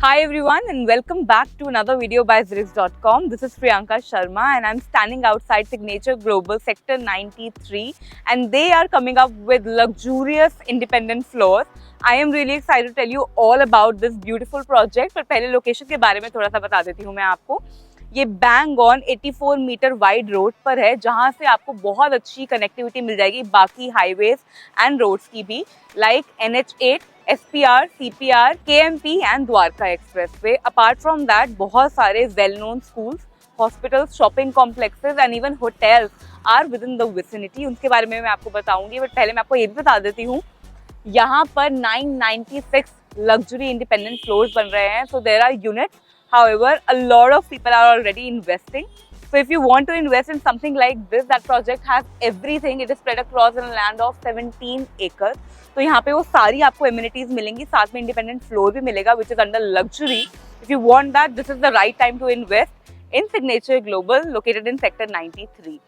Hi everyone and welcome back to another video by Zirix.com. This is Priyanka Sharma and I'm standing outside Signature Global Sector 93 and they are coming up with luxurious independent floors. I am really excited to tell you all about this beautiful project. पर पहले location के बारे में थोड़ा सा बता देती हूँ मैं आपको. ये bang on 84 metre wide road पर है जहाँ से आपको बहुत अच्छी कनेक्टिविटी मिल जाएगी बाकी हाईवेज एंड रोड्स की भी, like NH8, SPR, CPR, KMP and Dwarka expressway. Apart from that बहुत सारे well known schools, hospitals, shopping complexes and even hotels are within the vicinity. उनके बारे में मैं आपको बताऊंगी, बट पहले मैं आपको ये भी बता देती हूँ यहाँ पर 996 लग्जरी इंडिपेंडेंट फ्लोर्स बन रहे हैं. So there are units. However, a lot of people are already investing. So if you want to invest in something like this, that project has everything. It is spread across a land of 17 acres. तो यहाँ पे वो सारी आपको amenities मिलेंगी, साथ में independent floor भी मिलेगा, which is under luxury. If you want that, this is the right time to invest in Signature Global, located in Sector 93.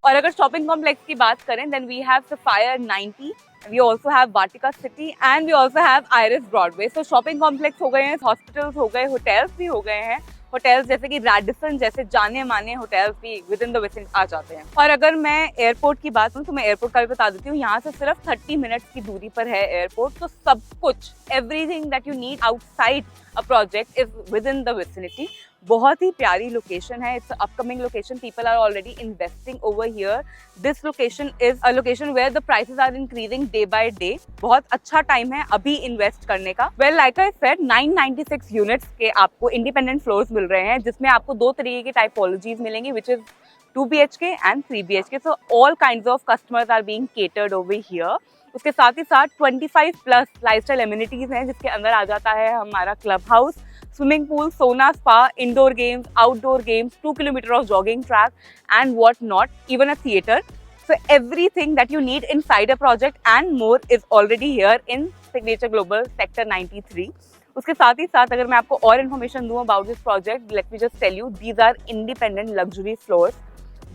और अगर शॉपिंग कॉम्प्लेक्स की बात करें, then we have sapphire 90, we also have Vatika city and we also have Iris Broadway. So shopping complex हो गए हैं, hospitals हो गए, होटल्स भी हो गए हैं. होटल्स जैसे कि रैडिसन जैसे जाने माने होटल्स भी विद इन द विसिनिटी आ जाते हैं. और अगर मैं एयरपोर्ट की बात करूँ तो मैं एयरपोर्ट का भी बता देती हूँ. यहाँ से सिर्फ 30 मिनट्स की दूरी पर है एयरपोर्ट. तो सब कुछ, everything that you need outside a project is within the vicinity. बहुत ही प्यारी लोकेशन है. It's upcoming location. People are already investing over here. This location is a location where the prices are increasing day by day. बहुत अच्छा time है अभी invest करने का. Well like I said, 996 units के आपको इंडिपेंडेंट फ्लोर्स मिल रहे हैं, जिसमें आपको दो तरीके की टाइपोलॉजीज मिलेंगी, which is 2 BHK and 3 BHK. So all kinds of customers are being catered over here. उसके साथ ही साथ 25+ लाइफस्टाइल एमिनिटीज हैं, जिसके अंदर आ जाता है हमारा क्लब हाउस, स्विमिंग पूल, सोना spa, indoor games, outdoor games, 2 kilometers of jogging track and what not, even a theater. So everything that you need inside a project and more is already here in Signature Global Sector 93. उसके साथ ही साथ अगर मैं आपको और information दूं about this project, let me just tell you, these are independent luxury floors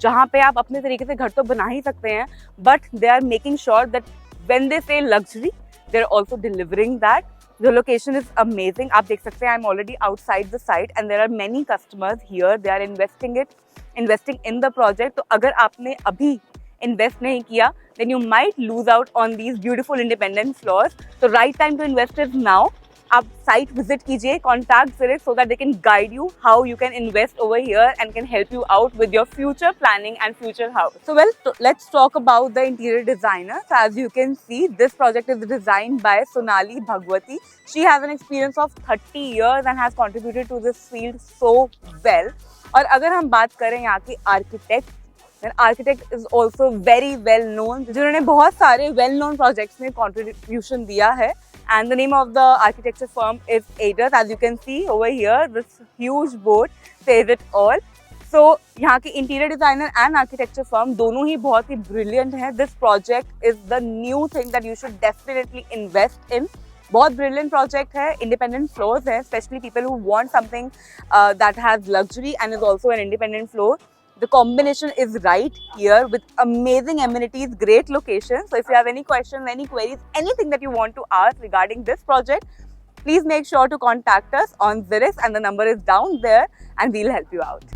जहाँ पे आप अपने तरीके से घर तो बना ही सकते हैं, but they are making sure that when they say luxury, they're also delivering that. The location is amazing. आप देख सकते हैं, I'm already outside the site and there are many customers here. They are investing in the project. तो अगर आपने अभी invest नहीं किया, then you might lose out on these beautiful independent floors. So right time to invest is now. आप site visit कीजिए, contact Zirix so that they can guide you how you can invest over here and can help you out with your future planning and future house. So well, let's talk about the interior designer. So as you can see, this project is designed by Sonali Bhagwati. She has an experience of 30 years and has contributed to this field so well. और अगर हम बात करें यहाँ की architect, architect is also very well known, जिन्होंने बहुत सारे वेल नोन प्रोजेक्ट्स में कॉन्ट्रीब्यूशन दिया है. And the name of the architecture firm is Aidus. As you can see over here, this huge board says it all. So यहाँ की interior designer and architecture firm दोनों ही बहुत ही brilliant है. This project is the new thing that you should definitely invest in. बहुत brilliant project है. Independent floors है, specially people who want something that has luxury and is also an independent floor. The combination is right here with amazing amenities, great location. So if you have any questions, any queries, anything that you want to ask regarding this project, please make sure to contact us on Zirix and the number is down there and we'll help you out.